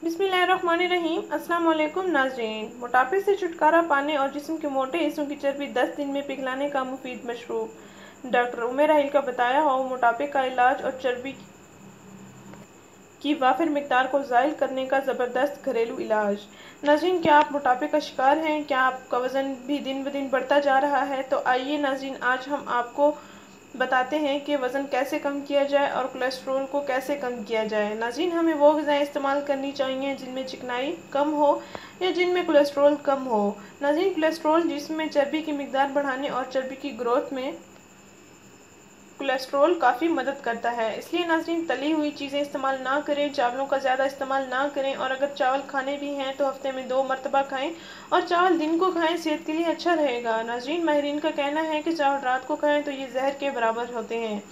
बिस्मिल्लाहिर्रहमानिर्रहीम। अस्सलाम वालेकुम नाज़रीन। मोटापे से छुटकारा पाने और जिस्म के मोटे हिस्सों की चर्बी 10 दिन में पिघलाने का मुफीद मशरूब। डॉक्टर उमर राहिल का बताया हुआ मोटापे का इलाज और चर्बी की वाफिर मिकदार को ज़ायल करने का ज़बरदस्त घरेलू इलाज। नाज़रीन, क्या आप मोटापे का शिकार हैं? क्या आपका वज़न भी दिन ब दिन बढ़ता जा रहा है? तो आइए नाज़रीन, आज हम आपको बताते हैं कि वज़न कैसे कम किया जाए और कोलेस्ट्रॉल को कैसे कम किया जाए। नाज़रीन, हमें वो ग़िज़ाएँ इस्तेमाल करनी चाहिए जिनमें चिकनाई कम हो या जिनमें कोलेस्ट्रॉल कम हो। नाज़रीन, कोलेस्ट्रॉल जिस्म में चर्बी की मिकदार बढ़ाने और चर्बी की ग्रोथ में कोलेस्ट्रॉल काफ़ी मदद करता है। इसलिए नाज़रीन, तली हुई चीज़ें इस्तेमाल ना करें, चावलों का ज़्यादा इस्तेमाल ना करें और अगर चावल खाने भी हैं तो हफ्ते में 2 मरतबा खाएं और चावल दिन को खाएं, सेहत के लिए अच्छा रहेगा। नाज़रीन, माहिरीन का कहना है कि चावल रात को खाएं तो ये जहर के बराबर होते हैं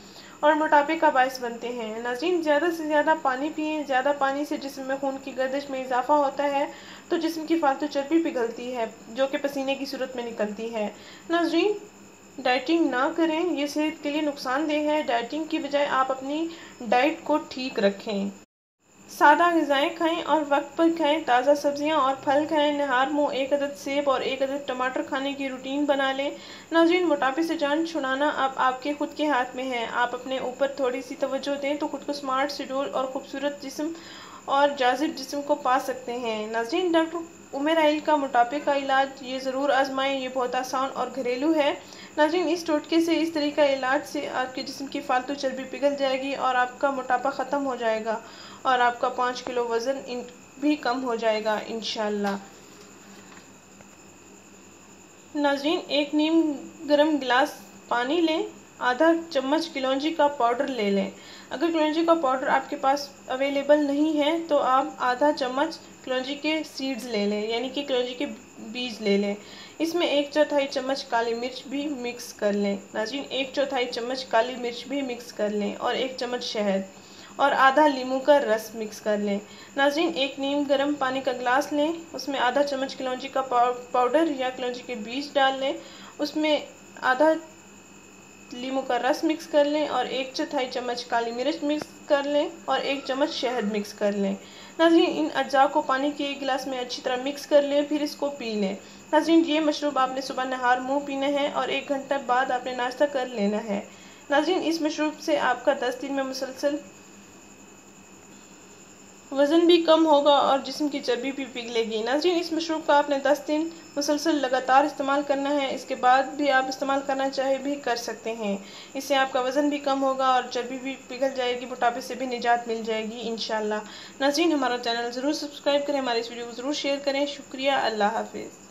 और मोटापे का बायस बनते हैं। नाज़रीन, ज़्यादा से ज़्यादा पानी पिएं। ज़्यादा पानी से जिस्म में खून की गर्दिश में इजाफा होता है तो जिस्म की फालतू चर्बी पिघलती है जो कि पसीने की सूरत में निकलती है। नाज़रीन, डाइटिंग ना करें, ये सेहत के लिए नुकसानदेह है। डाइटिंग की बजाय आप अपनी डाइट को ठीक रखें। सादा ग़िज़ाएँ खाएं और वक्त पर खाएं। ताज़ा सब्जियां और फल खाएं। नहार मुँह 1 अदद सेब और 1 अदद टमाटर खाने की रूटीन बना लें। नाज़रीन, मोटापे से जान छुड़ाना अब आपके खुद के हाथ में है। आप अपने ऊपर थोड़ी सी तवज्जो दें तो खुद को स्मार्ट, शेड्यूल और खूबसूरत जिस्म और जाजिब जिस्म को पा सकते हैं। नाज़रीन, डॉक्टर उमर राहिल का मोटापे का इलाज ये ज़रूर आजमाएं। ये बहुत आसान और घरेलू है। नाज़रीन, इस टोटके से, इस तरीका इलाज से आपके जिस्म की फालतू चर्बी पिघल जाएगी और आपका मोटापा ख़त्म हो जाएगा और आपका 5 किलो वज़न भी कम हो जाएगा इंशाअल्लाह। नाज़रीन, 1 नीम गर्म गिलास पानी लें। आधा चम्मच कलौंजी का पाउडर ले लें। अगर कलौंजी का पाउडर आपके पास अवेलेबल नहीं है तो आप आधा चम्मच कलौंजी के सीड्स ले लें, यानी कि कलौंजी के बीज ले लें। इसमें 1/4 चम्मच काली मिर्च भी मिक्स कर लें। नाज़रीन, 1/4 चम्मच काली मिर्च भी मिक्स कर लें और 1 चम्मच शहद और आधा नींबू का रस मिक्स कर लें। नाज़रीन, 1 नीम गर्म पानी का गिलास लें। उसमें आधा चम्मच कलौंजी का पाउडर या कलौंजी के बीज डाल लें। उसमें आधा नींबू का रस मिक्स कर लें और 1/4 चम्मच काली मिर्च मिक्स कर लें और 1 चम्मच शहद मिक्स कर लें। नाज़रीन, इन अज्जा को पानी के एक गिलास में अच्छी तरह मिक्स कर लें, फिर इसको पी लें। नाज़रीन, ये मशरूब आपने सुबह नहार मुँह पीना है और 1 घंटे बाद आपने नाश्ता कर लेना है। नाज़रीन, इस मशरूब से आपका 10 दिन में मुसलसल वज़न भी कम होगा और जिस्म की चर्बी भी पिघलेगी। नाज़रीन, इस मशरूब का आपने 10 दिन मुसलसल लगातार इस्तेमाल करना है। इसके बाद भी आप इस्तेमाल करना चाहे भी कर सकते हैं। इससे आपका वज़न भी कम होगा और चर्बी भी पिघल जाएगी, मोटापे से भी निजात मिल जाएगी इंशाअल्लाह। नाज़रीन, हमारा चैनल ज़रूर सब्सक्राइब करें, हमारे इस वीडियो को ज़रूर शेयर करें। शुक्रिया। अल्लाह हाफ़िज़।